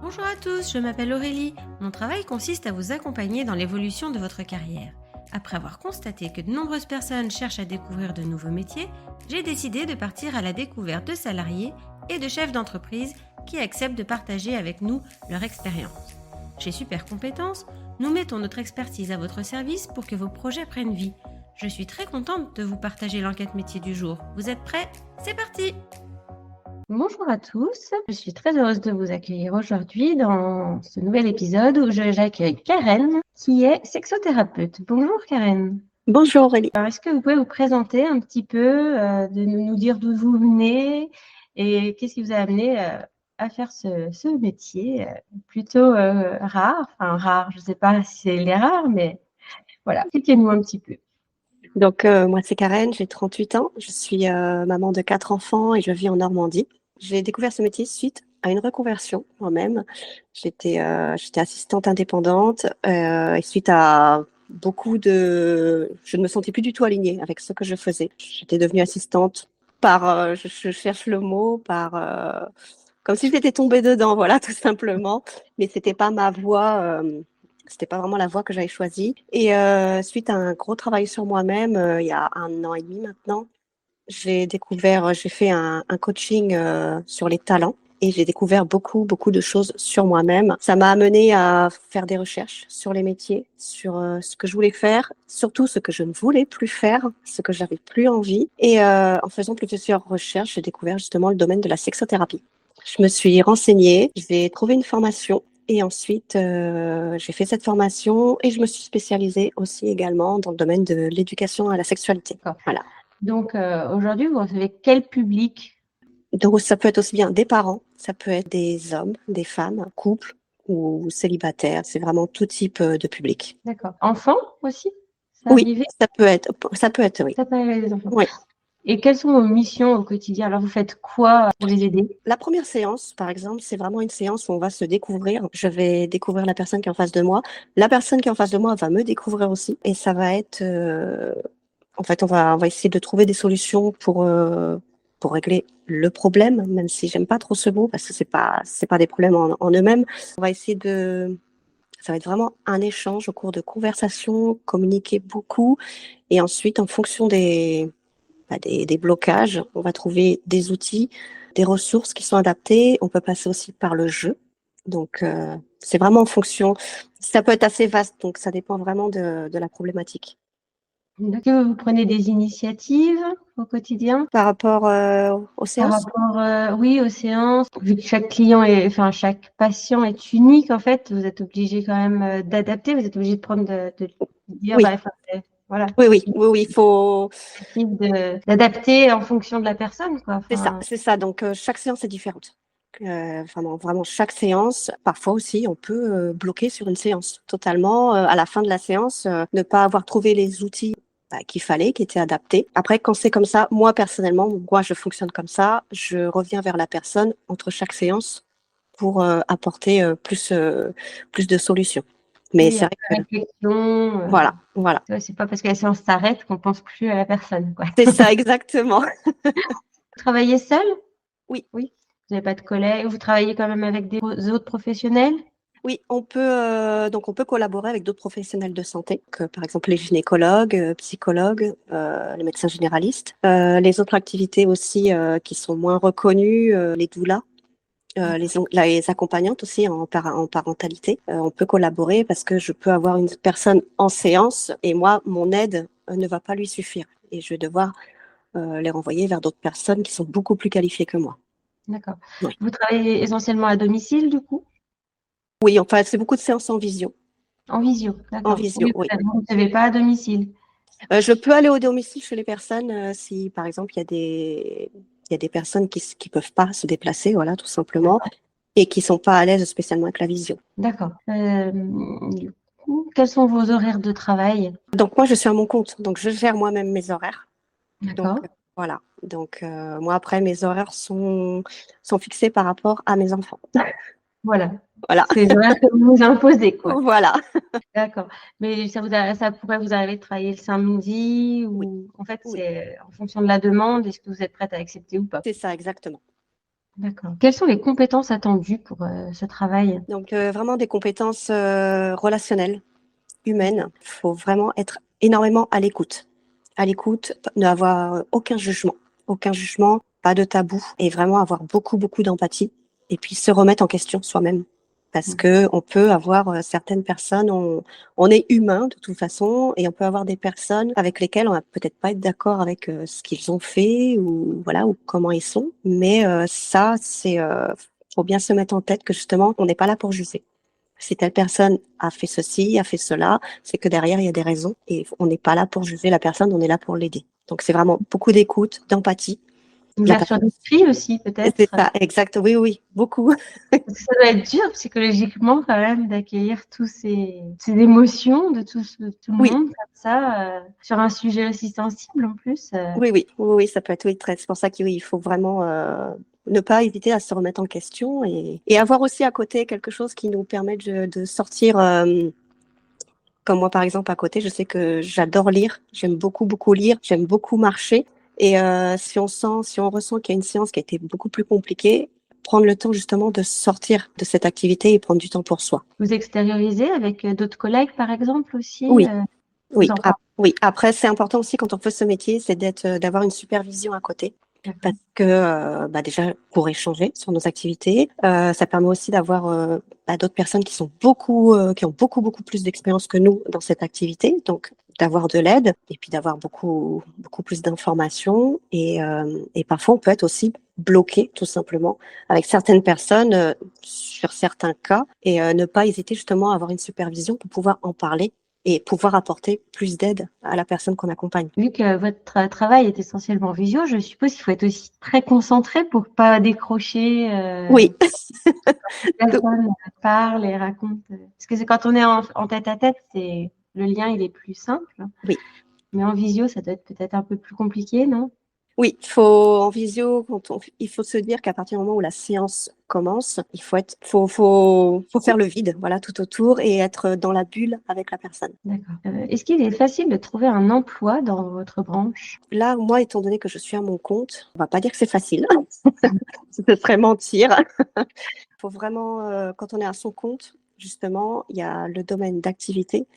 Bonjour à tous, je m'appelle Aurélie. Mon travail consiste à vous accompagner dans l'évolution de votre carrière. Après avoir constaté que de nombreuses personnes cherchent à découvrir de nouveaux métiers, j'ai décidé de partir à la découverte de salariés et de chefs d'entreprise qui acceptent de partager avec nous leur expérience. Chez Super Compétences, nous mettons notre expertise à votre service pour que vos projets prennent vie. Je suis très contente de vous partager l'enquête métier du jour. Vous êtes prêts? C'est parti! Bonjour à tous, je suis très heureuse de vous accueillir aujourd'hui dans ce nouvel épisode où j'accueille Karen qui est sexothérapeute. Bonjour Karen. Bonjour Aurélie. Alors, est-ce que vous pouvez vous présenter un petit peu, de nous dire d'où vous venez et qu'est-ce qui vous a amené à faire ce métier plutôt rare, enfin rare, je ne sais pas si c'est les rares, mais voilà, expliquez-nous un petit peu. Donc moi c'est Karen, j'ai 38 ans, je suis maman de 4 enfants et je vis en Normandie. J'ai découvert ce métier suite à une reconversion moi-même. J'étais assistante indépendante et suite à je ne me sentais plus du tout alignée avec ce que je faisais. J'étais devenue assistante je cherche le mot, comme si j'étais tombée dedans, voilà, tout simplement. Mais c'était pas ma voie. C'était pas vraiment la voie que j'avais choisie. Et suite à un gros travail sur moi-même, il y a 1 an et demi maintenant, j'ai fait un coaching sur les talents et j'ai découvert beaucoup de choses sur moi-même. Ça m'a amené à faire des recherches sur les métiers, sur ce que je voulais faire, surtout ce que je ne voulais plus faire, ce que j'avais plus envie. Et en faisant plusieurs recherches, j'ai découvert justement le domaine de la sexothérapie. Je me suis renseignée, j'ai trouvé une formation et ensuite j'ai fait cette formation et je me suis spécialisée aussi également dans le domaine de l'éducation à la sexualité. D'accord. Voilà. Donc aujourd'hui, vous recevez quel public? Donc ça peut être aussi bien des parents, ça peut être des hommes, des femmes, couples ou célibataires. C'est vraiment tout type de public. D'accord. Enfants aussi? Ça Oui, arrivait? ça peut être, oui. Ça peut arriver les enfants. Oui. Et quelles sont vos missions au quotidien? Alors, vous faites quoi pour les aider? La première séance, par exemple, c'est vraiment une séance où on va se découvrir. Je vais découvrir la personne qui est en face de moi. La personne qui est en face de moi va me découvrir aussi. Et ça va être, en fait, on va essayer de trouver des solutions pour régler le problème, même si j'aime pas trop ce mot parce que c'est pas des problèmes en eux-mêmes. On va essayer ça va être vraiment un échange au cours de conversations, communiquer beaucoup. Et ensuite, en fonction des blocages, on va trouver des outils, des ressources qui sont adaptées. On peut passer aussi par le jeu. Donc, c'est vraiment en fonction. Ça peut être assez vaste, donc ça dépend vraiment de la problématique. Est-ce que vous prenez des initiatives au quotidien Par rapport aux par séances? rapport, oui, aux séances? Vu que chaque patient est unique, en fait, vous êtes obligé quand même d'adapter. Vous êtes obligé de prendre, de dire, Oui, voilà, oui, il faut. d'adapter en fonction de la personne, quoi. Enfin, C'est ça. Donc, chaque séance est différente. Vraiment, chaque séance, parfois aussi, on peut bloquer sur une séance totalement. À la fin de la séance, ne pas avoir trouvé les outils qu'il fallait, qui étaient adaptés. Après, quand c'est comme ça, moi personnellement, moi je fonctionne comme ça. Je reviens vers la personne entre chaque séance pour apporter plus de solutions. Mais oui, c'est vrai après que réflexion, voilà, c'est pas parce que la séance s'arrête qu'on pense plus à la personne, quoi. c'est ça exactement. Vous travaillez seul? Oui. Oui. Vous n'avez pas de collègues? Vous travaillez quand même avec des autres professionnels? Oui, on peut collaborer avec d'autres professionnels de santé, que, par exemple les gynécologues, psychologues, les médecins généralistes. Les autres activités aussi qui sont moins reconnues, les doulas, les accompagnantes aussi en parentalité. On peut collaborer parce que je peux avoir une personne en séance et moi, mon aide ne va pas lui suffire et je vais devoir les renvoyer vers d'autres personnes qui sont beaucoup plus qualifiées que moi. D'accord. Oui, Vous travaillez essentiellement à domicile, du coup? oui, enfin, c'est beaucoup de séances en visio. En visio, En d'accord. visio, Oui, oui. vous ne savez pas à domicile. Je peux aller au domicile chez les personnes si, par exemple, il y a des personnes qui peuvent pas se déplacer, voilà, tout simplement, et qui sont pas à l'aise spécialement avec la visio. D'accord. Du coup, quels sont vos horaires de travail? Donc moi, je suis à mon compte, donc je gère moi-même mes horaires. Donc D'accord. voilà. Donc moi après, mes horaires sont fixés par rapport à mes enfants. Voilà. Voilà, C'est les horaires que vous vous imposez, quoi. voilà. D'accord. Mais ça pourrait vous arriver de travailler le samedi Oui, ou en fait, oui, c'est en fonction de la demande, est-ce que vous êtes prête à accepter ou pas? c'est ça exactement. D'accord. Quelles sont les compétences attendues pour ce travail? Donc, vraiment des compétences relationnelles, humaines. Il faut vraiment être énormément à l'écoute. À l'écoute, ne avoir aucun jugement, pas de tabou, et vraiment avoir beaucoup, beaucoup d'empathie. Et puis se remettre en question soi-même. Parce Mm. que on peut avoir certaines personnes, on est humain de toute façon, et on peut avoir des personnes avec lesquelles on va peut-être pas être d'accord avec ce qu'ils ont fait ou voilà ou comment ils sont. Mais ça, c'est faut bien se mettre en tête que justement, on n'est pas là pour juger. Si telle personne a fait ceci, a fait cela, c'est que derrière, il y a des raisons et on n'est pas là pour juger la personne, on est là pour l'aider. Donc, c'est vraiment beaucoup d'écoute, d'empathie. La Ouverture personne, d'esprit aussi, c'est peut-être. ça, exact. Oui, oui, beaucoup. Parce que ça doit être dur psychologiquement quand même d'accueillir tous ces émotions de tout le Oui, monde comme ça sur un sujet aussi sensible en plus. oui, oui, oui, oui, ça peut être oui, très. C'est pour ça qu'il oui, il faut vraiment ne pas hésiter à se remettre en question et avoir aussi à côté quelque chose qui nous permet de sortir. Comme moi, par exemple, à côté, je sais que j'adore lire. J'aime beaucoup, beaucoup lire. J'aime beaucoup marcher. Et si on ressent qu'il y a une séance qui a été beaucoup plus compliquée, prendre le temps justement de sortir de cette activité et prendre du temps pour soi. Vous extériorisez avec d'autres collègues par exemple aussi. Oui, Vous oui, en parlez. oui. Après, c'est important aussi quand on fait ce métier, c'est d'avoir une supervision à côté. Parce D'accord. que bah déjà pour échanger sur nos activités, ça permet aussi d'avoir d'autres personnes qui sont qui ont beaucoup beaucoup plus d'expérience que nous dans cette activité, donc d'avoir de l'aide et puis d'avoir beaucoup beaucoup plus d'informations et parfois on peut être aussi bloqué tout simplement avec certaines personnes sur certains cas et ne pas hésiter justement à avoir une supervision pour pouvoir en parler et pouvoir apporter plus d'aide à la personne qu'on accompagne. Vu que votre travail est essentiellement visio, je suppose qu'il faut être aussi très concentré pour pas décrocher Oui, quand la personne parle et raconte. Parce que c'est quand on est en tête à tête, c'est le lien il est plus simple. oui. Mais en visio, ça doit être peut-être un peu plus compliqué, non? Oui, en visio, il faut se dire qu'à partir du moment où la séance commence, faut faire le vide, voilà, tout autour et être dans la bulle avec la personne. D'accord. Est-ce qu'il est facile de trouver un emploi dans votre branche? Là, moi, étant donné que je suis à mon compte, on va pas dire que c'est facile, ce serait mentir. Faut vraiment, quand on est à son compte, justement, il y a le domaine d'activité,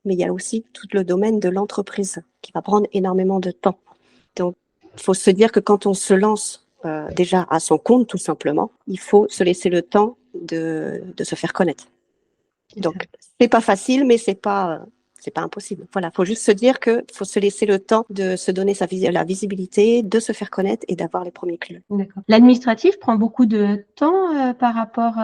mais il y a aussi tout le domaine de l'entreprise qui va prendre énormément de temps. Donc, il faut se dire que quand on se lance déjà à son compte, tout simplement, il faut se laisser le temps de se faire connaître. C'est ça. Donc, c'est pas facile, mais c'est pas impossible. Voilà, faut juste se dire que faut se laisser le temps de se donner la visibilité, de se faire connaître et d'avoir les premiers clients. D'accord. L'administratif prend beaucoup de temps par rapport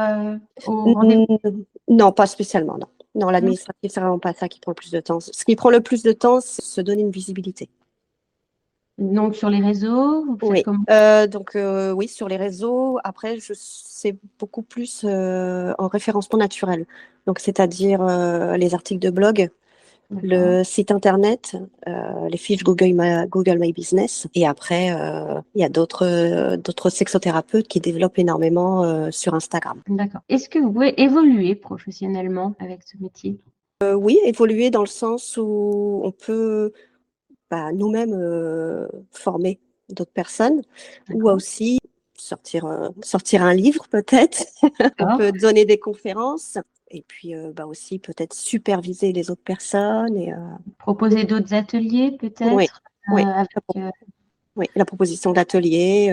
au rendez-vous. Non, pas spécialement, non. Non, Non. l'administratif, c'est vraiment pas ça qui prend le plus de temps. Ce qui prend le plus de temps, c'est se donner une visibilité. Donc sur les réseaux, vous faites Oui, comment? oui, sur les réseaux. Après, c'est beaucoup plus en référencement naturel. Donc, c'est-à-dire les articles de blog, D'accord. le site internet, les fiches Google My Business. Et après, il y a d'autres sexothérapeutes qui développent énormément sur Instagram. D'accord. Est-ce que vous pouvez évoluer professionnellement avec ce métier? Oui, évoluer dans le sens où on peut nous-mêmes former d'autres personnes ou D'accord. aussi sortir un livre peut-être. On D'accord. peut donner des conférences et puis aussi peut-être superviser les autres personnes Proposer d'autres ateliers oui, peut-être oui, avec. oui, la proposition d'ateliers,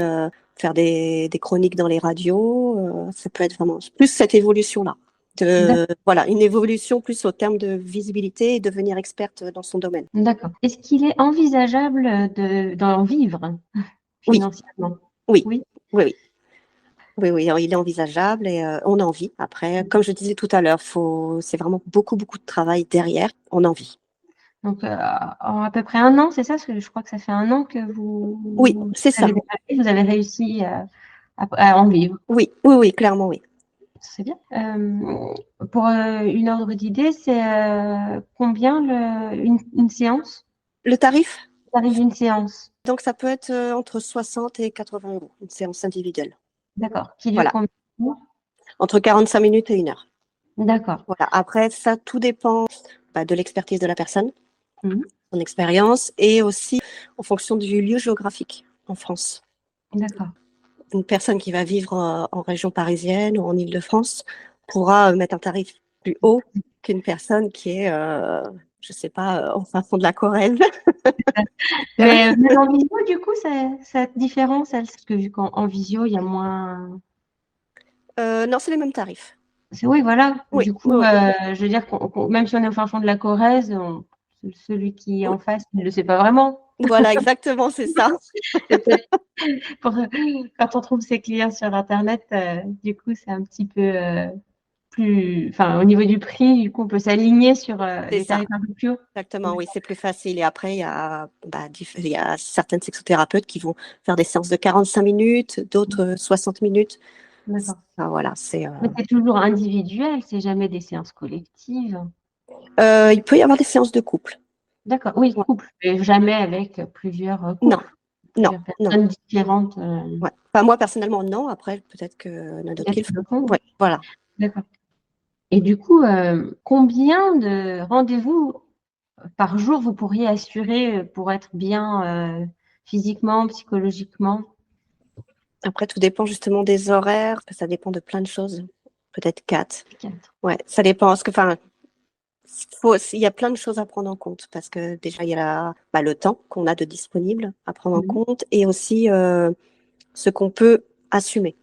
faire des chroniques dans les radios, ça peut être vraiment plus cette évolution-là. Voilà, une évolution plus au terme de visibilité et devenir experte dans son domaine. D'accord. Est-ce qu'il est envisageable d'en vivre Oui, financièrement? oui, Oui. oui, oui. Oui, oui, il est envisageable et on en vit. Après, comme je disais tout à l'heure, c'est vraiment beaucoup, beaucoup de travail derrière. On en vit. Donc en à peu près un an, c'est ça? Parce que je crois que ça fait un an que Oui, vous c'est avez ça. démarré, vous avez réussi à en vivre. Oui, oui, oui, clairement, oui. C'est bien. Pour une ordre d'idée, c'est combien une séance? Le tarif, Le tarif d'une séance. donc ça peut être entre 60 et 80 euros, une séance individuelle. D'accord. Qui dure Voilà, combien de temps? entre 45 minutes et 1 heure. D'accord. Voilà. Après, ça, tout dépend de l'expertise de la personne, Mhm. son expérience et aussi en fonction du lieu géographique en France. D'accord. une personne qui va vivre en région parisienne ou en Île-de-France pourra mettre un tarif plus haut qu'une personne qui est, je sais pas, au fin fond de la Corrèze. Mais même en visio, du coup, cette différence, parce que vu qu'en visio, il y a moins. Non, c'est les mêmes tarifs. Oui, voilà. Oui, Du coup, oui, je veux dire, même si on est au fin fond de la Corrèze, celui qui est oui. en face ne le sait pas vraiment. Voilà, exactement, c'est ça. C'est peut-être quand on trouve ses clients sur Internet, du coup, c'est un petit peu plus. Enfin, au niveau du prix, du coup, on peut s'aligner sur C'est des ça. tarifs un peu plus hauts. Exactement, oui, c'est plus facile. Et après, il y a certaines sexothérapeutes qui vont faire des séances de 45 minutes, d'autres 60 minutes. D'accord. Voilà, Mais c'est toujours individuel, c'est jamais des séances collectives. il peut y avoir des séances de couple. D'accord, oui, Ouais. couple, mais jamais avec plusieurs Non, couples, non, plusieurs non. personnes différentes. Ouais. Enfin, moi, personnellement, non. Après, peut-être qu'il y en a d'autres qui le font. Le font. Ouais, voilà. D'accord. Et du coup, combien de rendez-vous par jour vous pourriez assurer pour être bien physiquement, psychologiquement? Après, tout dépend justement des horaires. Ça dépend de plein de choses. Peut-être 4. 4. Ouais, ça dépend. Parce que, enfin, il y a plein de choses à prendre en compte parce que déjà, il y a le temps qu'on a de disponible à prendre en compte et aussi ce qu'on peut assumer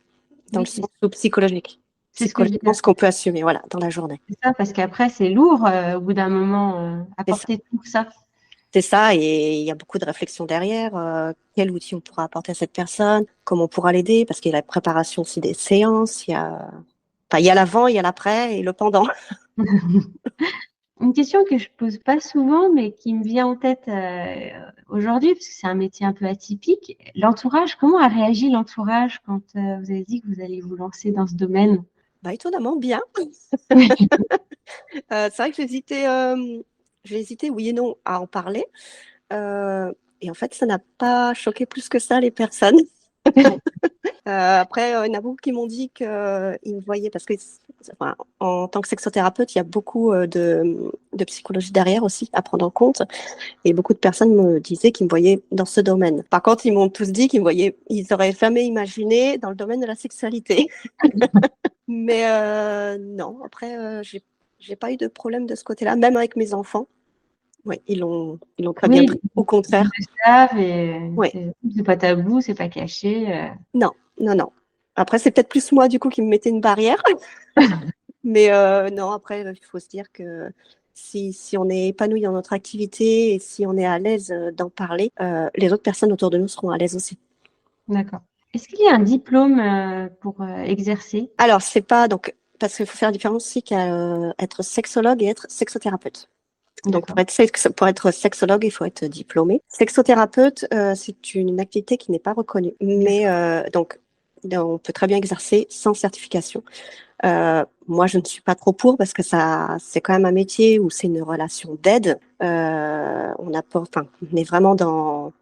dans le Oui, sens psychologique. c'est ce que je Psychologiquement, disais. ce qu'on peut assumer, voilà, dans la journée. C'est ça, parce qu'après, c'est lourd au bout d'un moment à C'est ça. porter tout ça. C'est ça, et il y a beaucoup de réflexion derrière. Quel outil on pourra apporter à cette personne, comment on pourra l'aider, parce qu'il y a la préparation aussi des séances, il y a l'avant, il y a l'après et le pendant. Une question que je pose pas souvent, mais qui me vient en tête aujourd'hui, parce que c'est un métier un peu atypique. L'entourage, comment a réagi l'entourage quand vous avez dit que vous allez vous lancer dans ce domaine? Étonnamment bien. C'est vrai que j'ai hésité, oui et non, à en parler. Et en fait, ça n'a pas choqué plus que ça les personnes. Après, il y en a beaucoup qui m'ont dit qu'ils me voyaient, parce que enfin, en tant que sexothérapeute, il y a beaucoup de psychologie derrière aussi à prendre en compte. Et beaucoup de personnes me disaient qu'ils me voyaient dans ce domaine. Par contre, ils m'ont tous dit qu'ils me voyaient, ils n'auraient jamais imaginé dans le domaine de la sexualité. Mais non, après, j'ai pas eu de problème de ce côté-là, même avec mes enfants. Oui, ils l'ont très bien Oui, pris. Au ils contraire. le savent et Oui. c'est pas tabou, c'est pas caché. Non, non, non. Après, c'est peut-être plus moi, du coup, qui me mettais une barrière. Mais non, après, il faut se dire que si on est épanoui dans notre activité et si on est à l'aise d'en parler, les autres personnes autour de nous seront à l'aise aussi. D'accord. Est-ce qu'il y a un diplôme pour exercer? Alors, c'est pas donc parce qu'il faut faire la différence aussi qu'être sexologue et être sexothérapeute. Donc, D'accord. pour être sexologue, il faut être diplômé. Sexothérapeute, c'est une activité qui n'est pas reconnue, mais donc on peut très bien exercer sans certification. Moi, je ne suis pas trop pour parce que c'est quand même un métier où c'est une relation d'aide. On est vraiment dans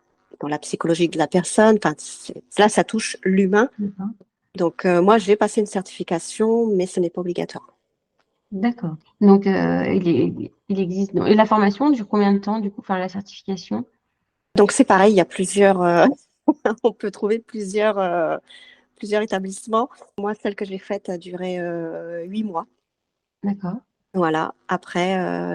la psychologie de la personne. Enfin, là, ça touche l'humain. D'accord. Donc, moi, j'ai passé une certification, mais ce n'est pas obligatoire. D'accord. Donc, il existe. Et la formation dure combien de temps, du coup, enfin, la certification? Donc, c'est pareil, il y a plusieurs, on peut trouver plusieurs établissements. Moi, celle que j'ai faite a duré 8 mois. D'accord. Voilà. Après,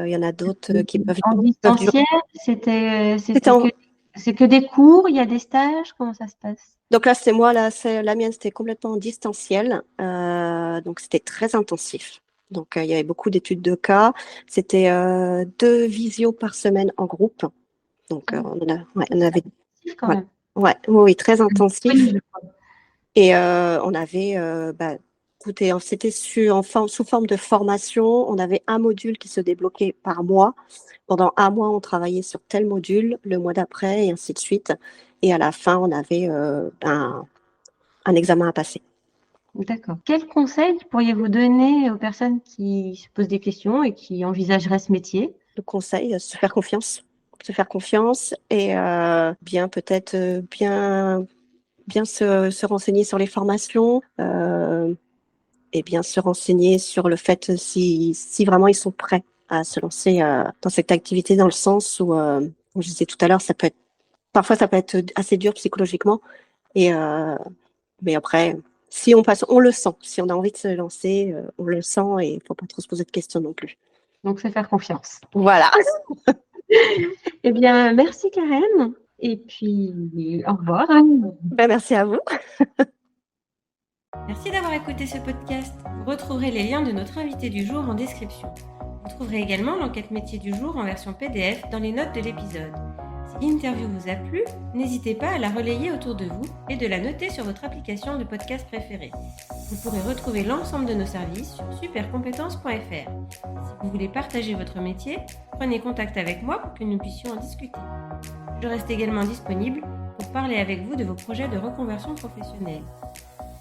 il y en a d'autres qui En peuvent durer. distanciel, C'était en- c'est que des cours, il y a des stages, comment ça se passe? Donc là, c'est moi, là, la mienne, c'était complètement en distanciel. Donc, c'était très intensif. Donc, il y avait beaucoup d'études de cas. C'était 2 visios par semaine en groupe. Donc, on avait, Intensif quand ouais, même. ouais, oui, oui, très intensif. Oui, Et on avait, écoutez, c'était sous forme de formation. On avait un module qui se débloquait par mois. Pendant un mois, on travaillait sur tel module, le mois d'après, et ainsi de suite. Et à la fin, on avait un examen à passer. d'accord. Quels conseils pourriez-vous donner aux personnes qui se posent des questions et qui envisageraient ce métier? Le conseil, se faire confiance. Se faire confiance et bien peut-être bien se renseigner sur les formations et bien se renseigner sur le fait si vraiment ils sont prêts à se lancer dans cette activité, dans le sens où, comme je disais tout à l'heure, parfois ça peut être assez dur psychologiquement et Mais après, si on passe, on le sent. Si on a envie de se lancer, on le sent et il ne faut pas trop se poser de questions non plus. Donc, c'est faire confiance. Voilà. Eh bien, merci Karen. Et puis, au revoir. Ben, merci à vous. Merci d'avoir écouté ce podcast. Vous retrouverez les liens de notre invité du jour en description. Vous trouverez également l'enquête métier du jour en version PDF dans les notes de l'épisode. Si l'interview vous a plu, n'hésitez pas à la relayer autour de vous et de la noter sur votre application de podcast préférée. Vous pourrez retrouver l'ensemble de nos services sur supercompétences.fr. Si vous voulez partager votre métier, prenez contact avec moi pour que nous puissions en discuter. Je reste également disponible pour parler avec vous de vos projets de reconversion professionnelle.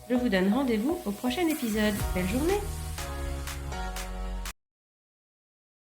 Je vous donne rendez-vous au prochain épisode. Belle journée!